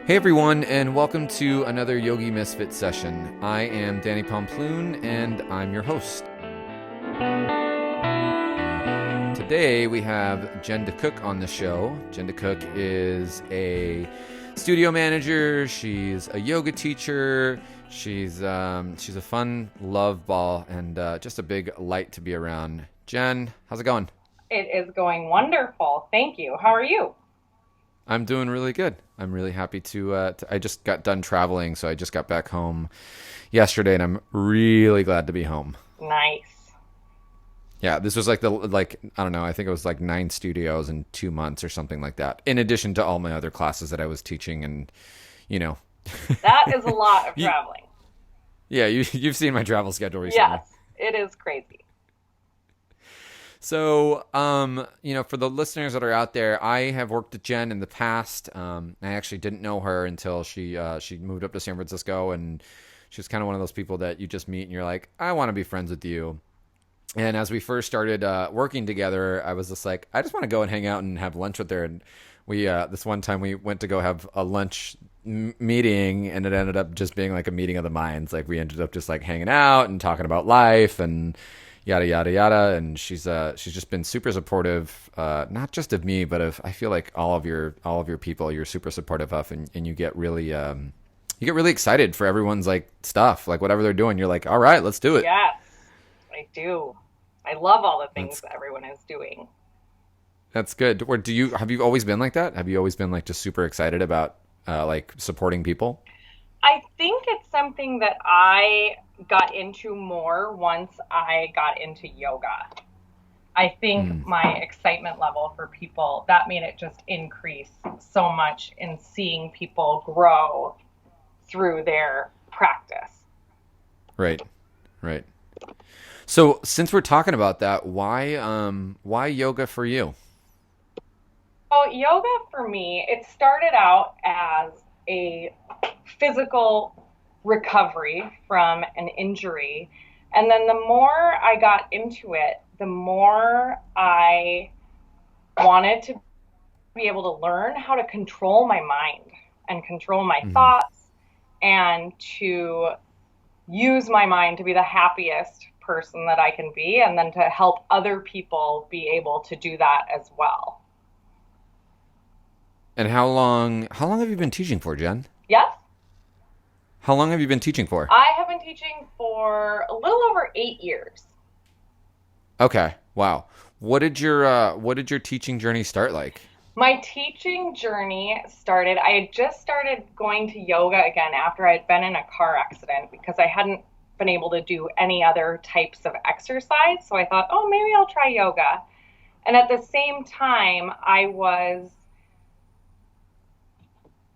Hey everyone, and welcome to another Yogi Misfit session. I am Danny Pomploon, and I'm your host. Today we have Jen DeKok on the show. Jen DeKok is a studio manager. She's a yoga teacher. She's a fun love ball and just a big light to be around. Jen, how's it going? It is going wonderful. Thank you. How are you? I'm doing really good. I'm really happy I just got done traveling, so I just got back home yesterday, and I'm really glad to be home. Nice. Yeah, this was I don't know, I think it was like 9 studios in 2 months or something like that. In addition to all my other classes that I was teaching, and you know, That is a lot of you, traveling. yeah, you've seen my travel schedule recently. Yes, it is crazy. So, for the listeners that are out there, I have worked with Jen in the past. I actually didn't know her until she moved up to San Francisco, and she's kind of one of those people that you just meet and you're like, I want to be friends with you. And as we first started working together, I was just like, I just want to go and hang out and have lunch with her. And we this one time we went to go have a lunch meeting, and it ended up just being like a meeting of the minds. Like we ended up just like hanging out and talking about life and yada yada yada. And she's just been super supportive, not just of me, but of, I feel like all of your people you're super supportive of, and you get really excited for everyone's like stuff, like whatever they're doing. You're like, all right, let's do it. Yes, I do. I love all the things That's that everyone is doing. That's good. Or have you always been like that? Have you always been like just super excited about like supporting people? I think it's something that I got into more once I got into yoga. I think Mm. my excitement level for people, that made it just increase so much in seeing people grow through their practice. Right. Right. So since we're talking about that, why yoga for you? So, yoga for me, it started out as a physical recovery from an injury. And then the more I got into it, the more I wanted to be able to learn how to control my mind and control my Hmm. thoughts and to use my mind to be the happiest person that I can be, and then to help other people be able to do that as well. And how long have you been teaching for, Jen? Yes, How long have you been teaching for? I have been teaching for a little over 8 years. Okay. Wow. What did your teaching journey start like? My teaching journey started, I had just started going to yoga again after I had been in a car accident because I hadn't been able to do any other types of exercise. So I thought, oh, maybe I'll try yoga. And at the same time, I was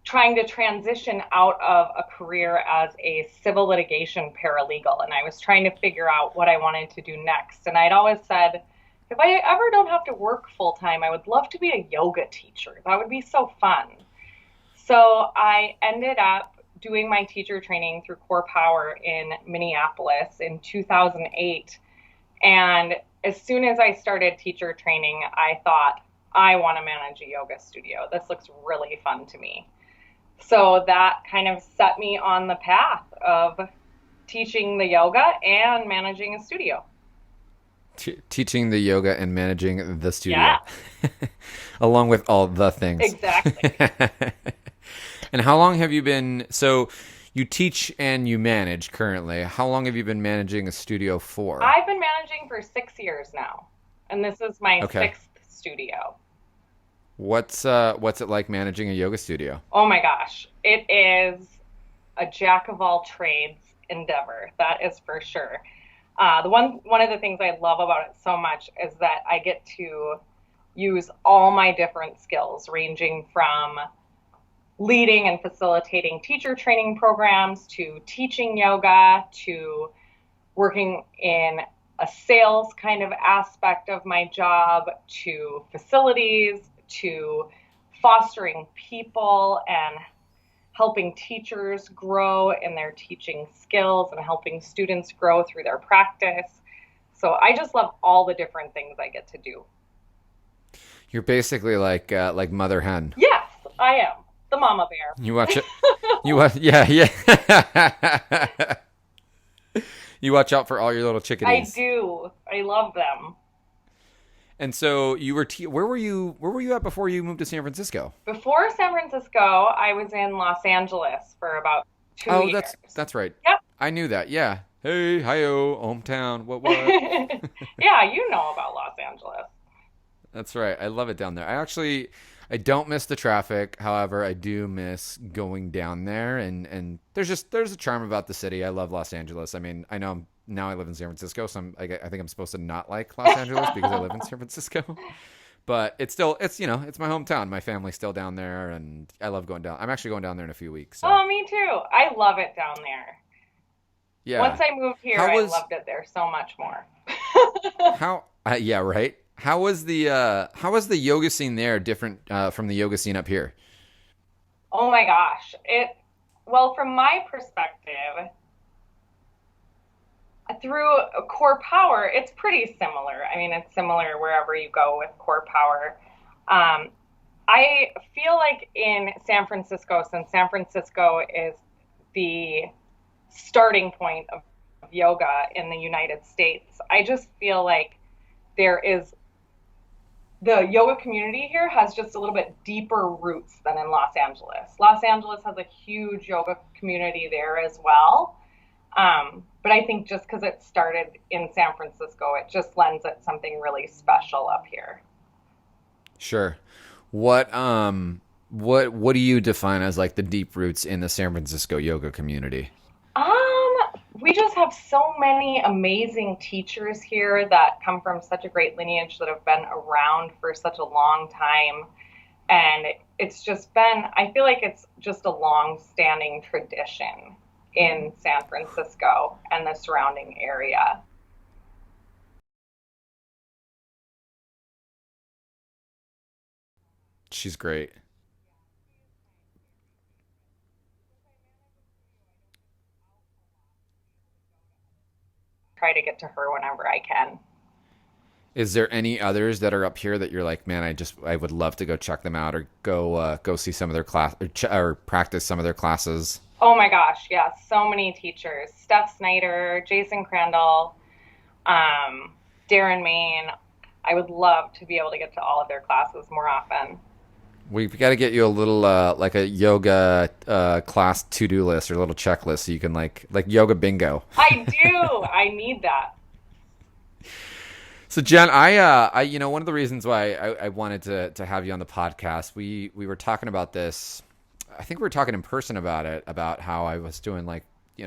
trying to transition out of a career as a civil litigation paralegal. And I was trying to figure out what I wanted to do next. And I'd always said, if I ever don't have to work full time, I would love to be a yoga teacher. That would be so fun. So I ended up doing my teacher training through Core Power in Minneapolis in 2008. And as soon as I started teacher training, I thought, I want to manage a yoga studio. This looks really fun to me. So that kind of set me on the path of teaching the yoga and managing a studio. Teaching the yoga and managing the studio, Yeah, along with all the things. exactly. And how long have you been? So you teach and you manage currently. How long have you been managing a studio for? I've been managing for 6 years now, and this is my Okay. sixth studio. What's it like managing a yoga studio? Oh my gosh, it is a jack of all trades endeavor. That is for sure. One of the things I love about it so much is that I get to use all my different skills, ranging from leading and facilitating teacher training programs to teaching yoga to working in a sales kind of aspect of my job to facilities to fostering people and helping teachers grow in their teaching skills and helping students grow through their practice. So I just love all the different things I get to do. You're basically like mother hen. Yes, I am. the mama bear. You watch it. You watch. Yeah, yeah. You watch out for all your little I chickadees. do. I love them. And so you were. Where were you? Where were you at before you moved to San Francisco? Before San Francisco, I was in Los Angeles for about two Oh, years. that's right. Yep. I knew that. Yeah. Hey, hi-yo, hometown. What? Yeah, you know about Los Angeles. That's right. I love it down there. I don't miss the traffic. However, I do miss going down there, and there's a charm about the city. I love Los Angeles. I mean, I know now I live in San Francisco, so I think I'm supposed to not like Los Angeles because I live in San Francisco. But it's my hometown. My family's still down there, and I love going down. I'm actually going down there in a few weeks. So Oh, me too. I love it down there. Once yeah. I moved here, How I was loved it there so much more. how? Yeah, right. How was the yoga scene there different from the yoga scene up here? Oh my gosh. Well, from my perspective, through core power, it's pretty similar. I mean, it's similar wherever you go with core power. Um, I feel like in San Francisco, since San Francisco is the starting point of yoga in the United States, I just feel like there is the yoga community here has just a little bit deeper roots than in Los Angeles. Los Angeles has a huge yoga community there as well. But I think just because it started in San Francisco, it just lends it something really special up here. Sure. What do you define as like the deep roots in the San Francisco yoga community? Um, we just have so many amazing teachers here that come from such a great lineage that have been around for such a long time. And it's just been, I feel like it's just a long standing tradition in San Francisco and the surrounding area. She's great. Try to get to her whenever I can. Is there any others that are up here that you're like, man, I would love to go check them out or go see some of their class or practice some of their classes? Oh my gosh, yes, so many teachers. Steph Snyder, Jason Crandall, um, Darren Main. I would love to be able to get to all of their classes more often. We've got to get you a little like a yoga class to-do list or a little checklist so you can like yoga bingo. I do. I need that. So Jen, one of the reasons why I wanted to have you on the podcast, we were talking about this. I think we were talking in person about it, about how I was doing like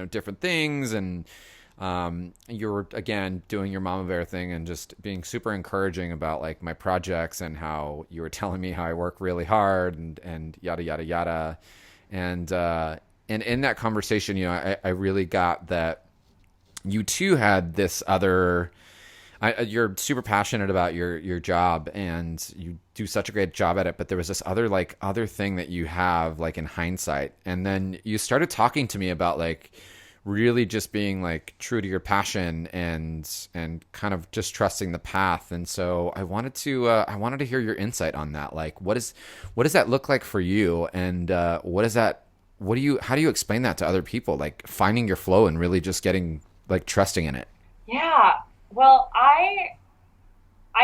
different things, and you were again doing your mama bear thing and just being super encouraging about like my projects and how you were telling me how I work really hard and yada yada yada, and in that conversation, I really got that you too had this other. You're super passionate about your job and you do such a great job at it, but there was this other thing that you have like in hindsight, and then you started talking to me about like really just being like true to your passion and kind of just trusting the path. And so I wanted to hear your insight on that. Like what does that look like for you, and how do you explain that to other people, like finding your flow and really just getting like trusting in it? Yeah. Well, I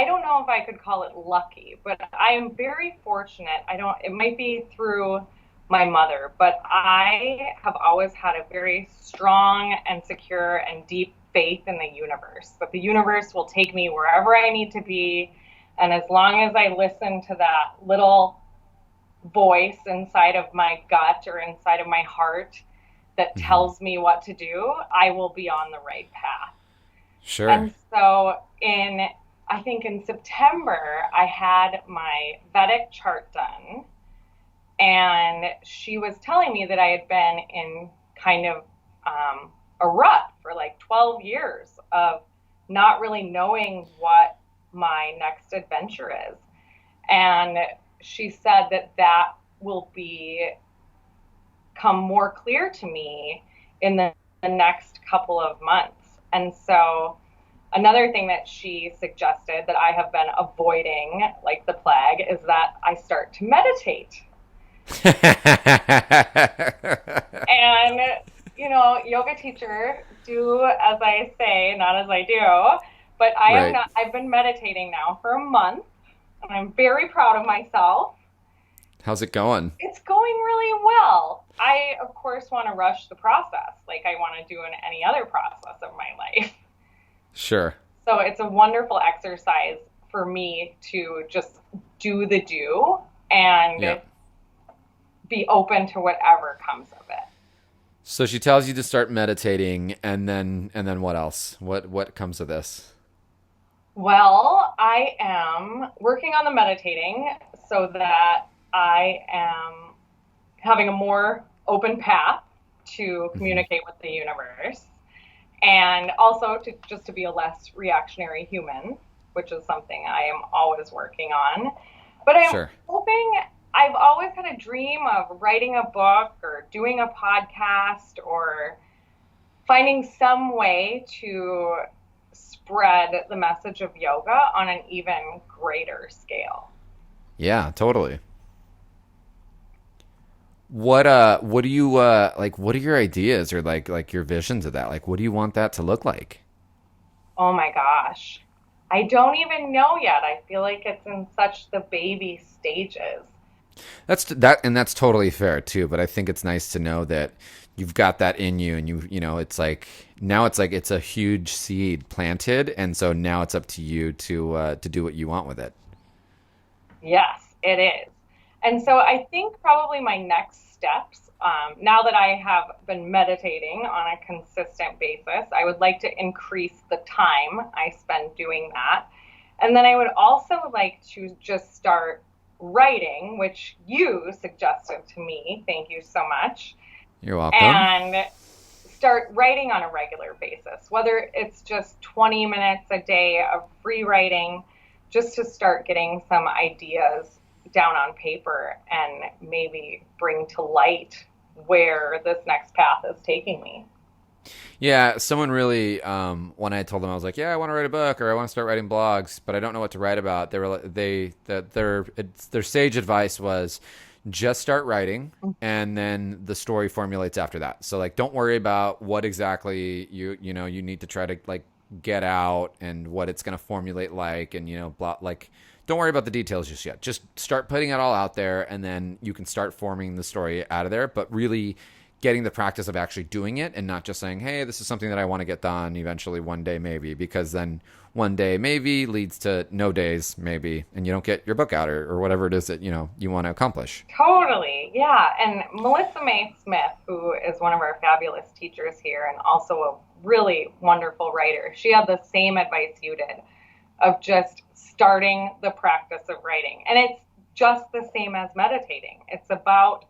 don't know if I could call it lucky, but I am very fortunate. I don't, it might be through my mother, but I have always had a very strong and secure and deep faith in the universe, that the universe will take me wherever I need to be. And as long as I listen to that little voice inside of my gut or inside of my heart that Hmm. tells me what to do, I will be on the right path. Sure. And so I think in September, I had my Vedic chart done, and she was telling me that I had been in kind of a rut for like 12 years of not really knowing what my next adventure is. And she said that that will become more clear to me in the next couple of months. And so another thing that she suggested that I have been avoiding like the plague is that I start to meditate. And, yoga teacher, do as I say, not as I do. But I am Right. not, I've been meditating now for a month, and I'm very proud of myself. How's it going? It's going really well. I, of course, want to rush the process like I want to do in any other process of my life. Sure. So it's a wonderful exercise for me to just do the do Yeah. and be open to whatever comes of it. So she tells you to start meditating, and then what else? What comes of this? Well, I am working on the meditating so that I am having a more open path to Hmm. communicate with the universe, and also to just to be a less reactionary human, which is something I am always working on. But I'm Sure. hoping, I've always had a dream of writing a book or doing a podcast or finding some way to spread the message of yoga on an even greater scale. Yeah, totally. What do you like, what are your ideas, or like your visions of that? Like, what do you want that to look like? Oh my gosh. I don't even know yet. I feel like it's in such the baby stages. That's totally fair too, but I think it's nice to know that you've got that in you, and it's like now it's like it's a huge seed planted, and so now it's up to you to do what you want with it. Yes, it is. And so I think probably my next steps, now that I have been meditating on a consistent basis, I would like to increase the time I spend doing that. And then I would also like to just start writing, which you suggested to me. Thank you so much. You're welcome. And start writing on a regular basis, whether it's just 20 minutes a day of free writing, just to start getting some ideas down on paper and maybe bring to light where this next path is taking me. Yeah, someone really, when I told them, I was like, yeah, I want to write a book, or I want to start writing blogs, but I don't know what to write about. They were that their sage advice was just start writing, and then the story formulates after that. So like, don't worry about what exactly you need to try to like get out, and what it's going to formulate like, and blah, like, don't worry about the details just yet. Just start putting it all out there, and then you can start forming the story out of there. But really getting the practice of actually doing it, and not just saying, hey, this is something that I want to get done eventually one day maybe, because then one day maybe leads to no days maybe, and you don't get your book out, or whatever it is that you want to accomplish. Totally. Yeah. And Melissa May Smith, who is one of our fabulous teachers here and also a really wonderful writer, she had the same advice you did of just starting the practice of writing. And it's just the same as meditating. It's about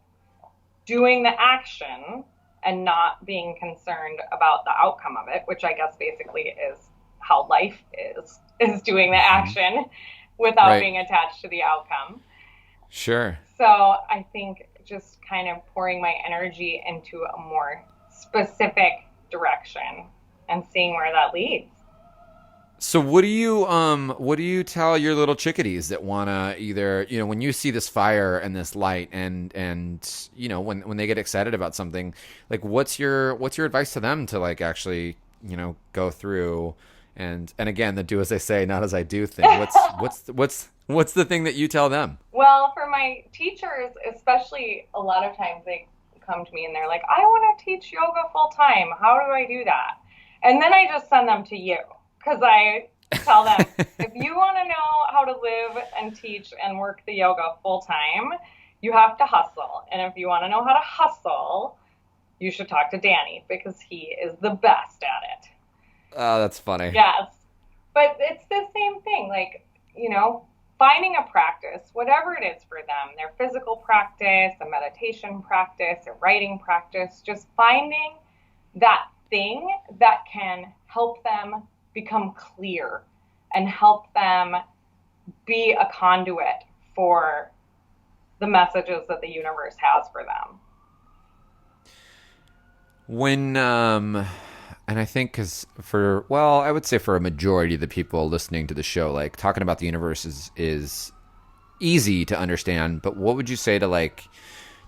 doing the action and not being concerned about the outcome of it, which I guess basically is how life is doing the Hmm. action without Right. being attached to the outcome. Sure. So I think just kind of pouring my energy into a more specific direction and seeing where that leads. So what do you tell your little chickadees that want to either, when you see this fire and this light, and when they get excited about something, like what's your advice to them to like actually, go through, and again, the do as I say, not as I do thing. What's the thing that you tell them? Well, for my teachers, especially, a lot of times they come to me and they're like, I want to teach yoga full time. How do I do that? And then I just send them to you because I tell them, if you want to know how to live and teach and work the yoga full time, you have to hustle. And if you want to know how to hustle, you should talk to Danny because he is the best at it. Oh, that's funny. Yes. But it's the same thing. Like, finding a practice, whatever it is for them, their physical practice, a meditation practice, a writing practice, just finding that thing that can help them become clear and help them be a conduit for the messages that the universe has for them. When and I think because I would say for a majority of the people listening to the show, like talking about the universe is easy to understand. But what would you say to like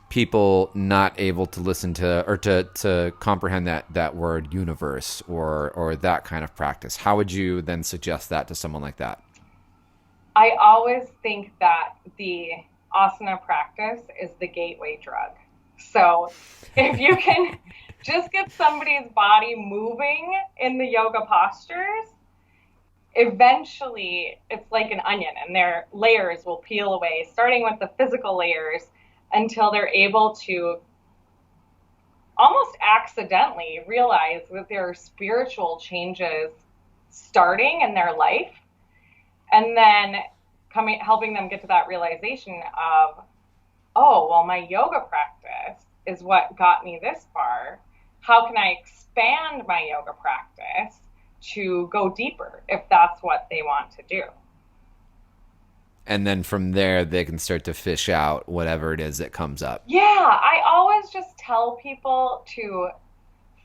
people not able to listen to or to comprehend that word universe or that kind of practice? How would you then suggest that to someone like that? I always think that the asana practice is the gateway drug. So if you can just get somebody's body moving in the yoga postures, eventually it's like an onion and their layers will peel away, starting with the physical layers until they're able to almost accidentally realize that there are spiritual changes starting in their life, and then helping them get to that realization of, oh, well, my yoga practice is what got me this far. How can I expand my yoga practice to go deeper if that's what they want to do? And then from there, they can start to fish out whatever it is that comes up. Yeah, I always just tell people to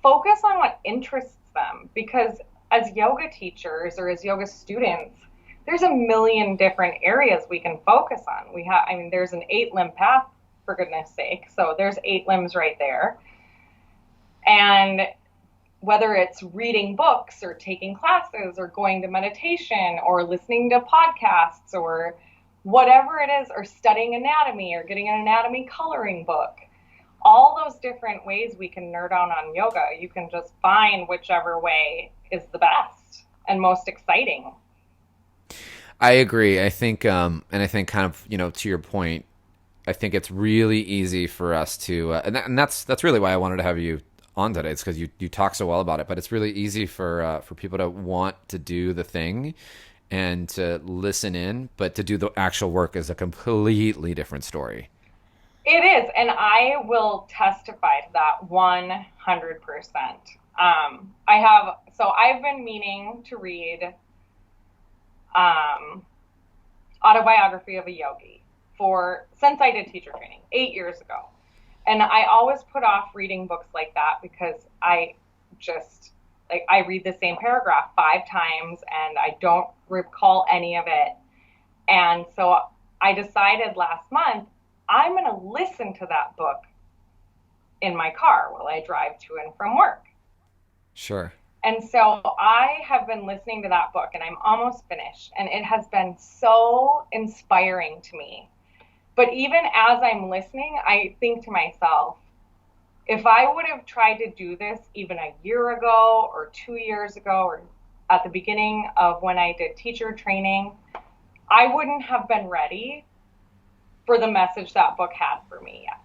focus on what interests them, because as yoga teachers or as yoga students, there's a million different areas we can focus on. I mean, there's an 8-limb path, for goodness sake. So there's 8 limbs right there. And whether it's reading books or taking classes or going to meditation or listening to podcasts or whatever it is, or studying anatomy or getting an anatomy coloring book, all those different ways we can nerd out on yoga, you can just find whichever way is the best and most exciting. I agree. I think, and I think kind of, to your point, I think it's really easy for us to, and that's really why I wanted to have you on today. It's because you talk so well about it. But it's really easy for people to want to do the thing and to listen in, but to do the actual work is a completely different story. It is, and I will testify to that 100%. I've been meaning to read Autobiography of a Yogi since I did teacher training 8 years ago. And I always put off reading books like that because I read the same paragraph 5 times and I don't recall any of it. And so I decided last month, I'm going to listen to that book in my car while I drive to and from work. Sure. And so I have been listening to that book and I'm almost finished. And it has been so inspiring to me. But even as I'm listening, I think to myself, if I would have tried to do this even a year ago or 2 years ago or at the beginning of when I did teacher training, I wouldn't have been ready for the message that book had for me yet.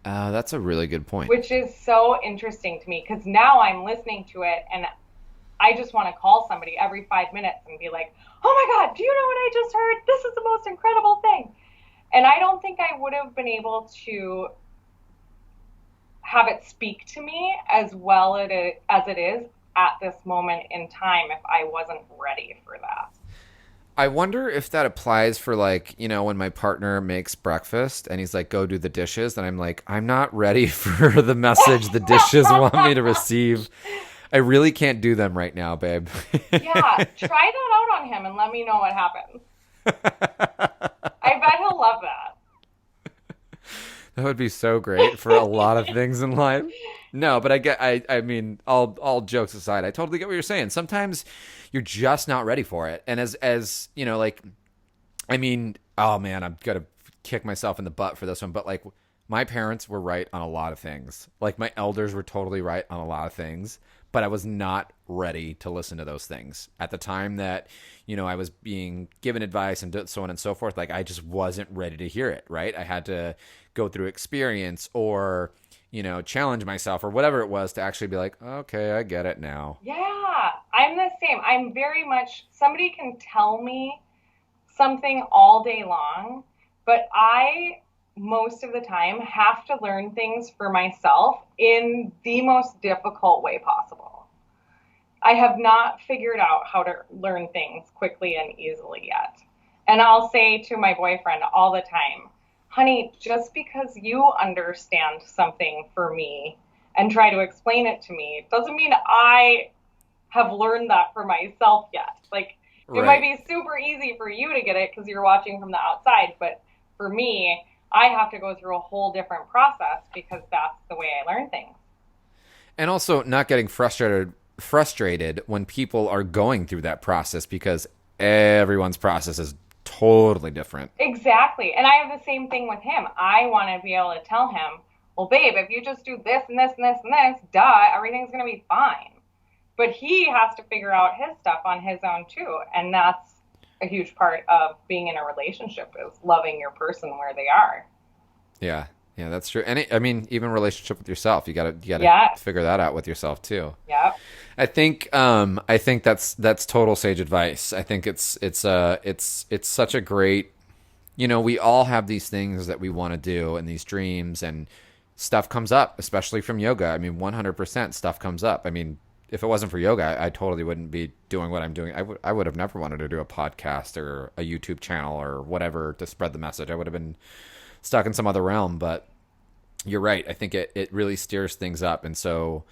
That's a really good point. Which is so interesting to me because now I'm listening to it and I just want to call somebody every 5 minutes and be like, oh my God, do you know what I just heard? This is the most incredible thing. And I don't think I would have been able to have it speak to me as well as it is at this moment in time if I wasn't ready for that. I wonder if that applies for when my partner makes breakfast and he's like, go do the dishes. And I'm like, I'm not ready for the message the dishes want me to receive. I really can't do them right now, babe. Yeah, try that out on him and let me know what happens. I bet he'll love that. That would be so great for a lot of things in life. No, but I mean, all jokes aside, I totally get what you're saying. Sometimes you're just not ready for it. And as I mean, oh man, I'm going to kick myself in the butt for this one, but my parents were right on a lot of things. My elders were totally right on a lot of things, but I was not ready to listen to those things at the time that, I was being given advice and so on and so forth. I just wasn't ready to hear it. Right. I had to go through experience or, challenge myself or whatever it was to actually be like, okay, I get it now. Yeah, I'm the same. I'm very much, somebody can tell me something all day long, but I, most of the time, have to learn things for myself in the most difficult way possible. I have not figured out how to learn things quickly and easily yet. And I'll say to my boyfriend all the time, honey, just because you understand something for me and try to explain it to me doesn't mean I have learned that for myself yet. It might be super easy for you to get it because you're watching from the outside, but for me, I have to go through a whole different process because that's the way I learn things. And also not getting frustrated when people are going through that process because everyone's process is totally different. Exactly. And I have the same thing with him. I want to be able to tell him, well, babe, if you just do this and this and this and this, duh, everything's going to be fine. But he has to figure out his stuff on his own too. And that's a huge part of being in a relationship is loving your person where they are. Yeah. Yeah, that's true. And I mean, even relationship with yourself, you gotta Yes. figure that out with yourself too. Yep. I think that's total sage advice. I think it's such a great, we all have these things that we want to do and these dreams, and stuff comes up, especially from yoga. I mean, 100% stuff comes up. I mean, if it wasn't for yoga, I totally wouldn't be doing what I'm doing. I would have never wanted to do a podcast or a YouTube channel or whatever to spread the message. I would have been stuck in some other realm. But you're right. I think it really steers things up. And so,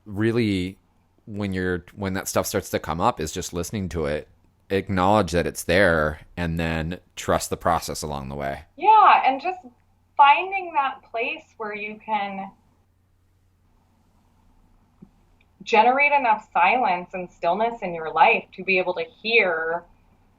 really when that stuff starts to come up is just listening to it, acknowledge that it's there, and then trust the process along the way. Yeah. And just finding that place where you can generate enough silence and stillness in your life to be able to hear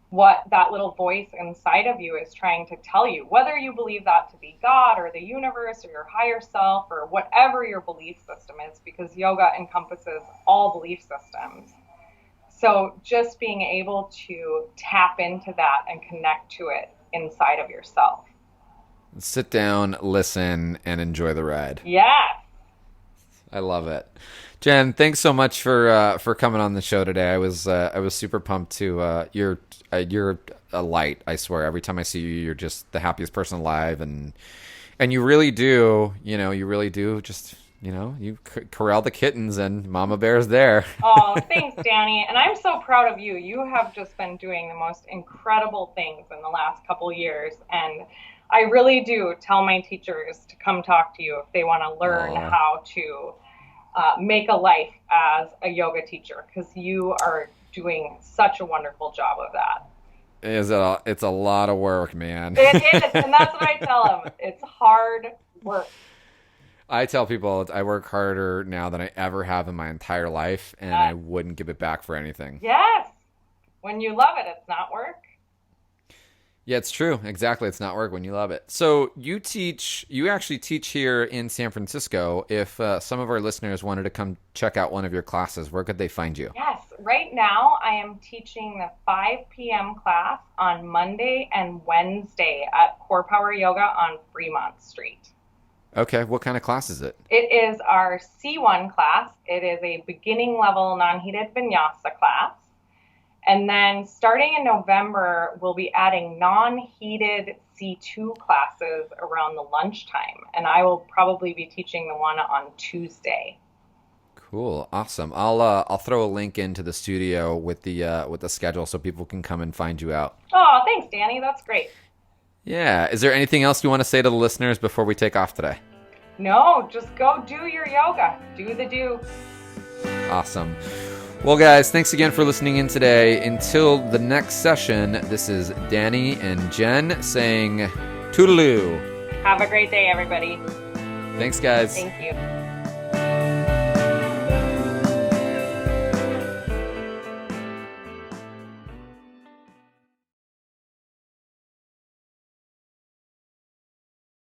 what that little voice inside of you is trying to tell you, whether you believe that to be God or the universe or your higher self or whatever your belief system is, because yoga encompasses all belief systems. So just being able to tap into that and connect to it inside of yourself. Sit down, listen, and enjoy the ride. Yes. I love it. Jen, thanks so much for coming on the show today. I was super pumped to you're a light. I swear. Every time I see you, you're just the happiest person alive, and you really do. You really do. Just you corral the kittens, and Mama Bear's there. Oh, thanks, Danny. And I'm so proud of you. You have just been doing the most incredible things in the last couple years, and I really do tell my teachers to come talk to you if they want to learn how to make a life as a yoga teacher, because you are doing such a wonderful job of that. It's a lot of work, man. It is, and that's what I tell them. It's hard work. I tell people I work harder now than I ever have in my entire life, and I wouldn't give it back for anything. Yes. When you love it, it's not work. Yeah, it's true. Exactly. It's not work when you love it. So you actually teach here in San Francisco. If some of our listeners wanted to come check out one of your classes, where could they find you? Yes. Right now, I am teaching the 5 p.m. class on Monday and Wednesday at Core Power Yoga on Fremont Street. Okay. What kind of class is it? It is our C1 class. It is a beginning level non-heated vinyasa class. And then starting in November, we'll be adding non-heated C2 classes around the lunchtime. And I will probably be teaching the one on Tuesday. Cool. Awesome. I'll throw a link into the studio with the schedule so people can come and find you out. Oh, thanks, Danny. That's great. Yeah. Is there anything else you want to say to the listeners before we take off today? No, just go do your yoga. Do the do. Awesome. Well, guys, thanks again for listening in today. Until the next session, this is Danny and Jen saying toodaloo. Have a great day, everybody. Thanks, guys. Thank you.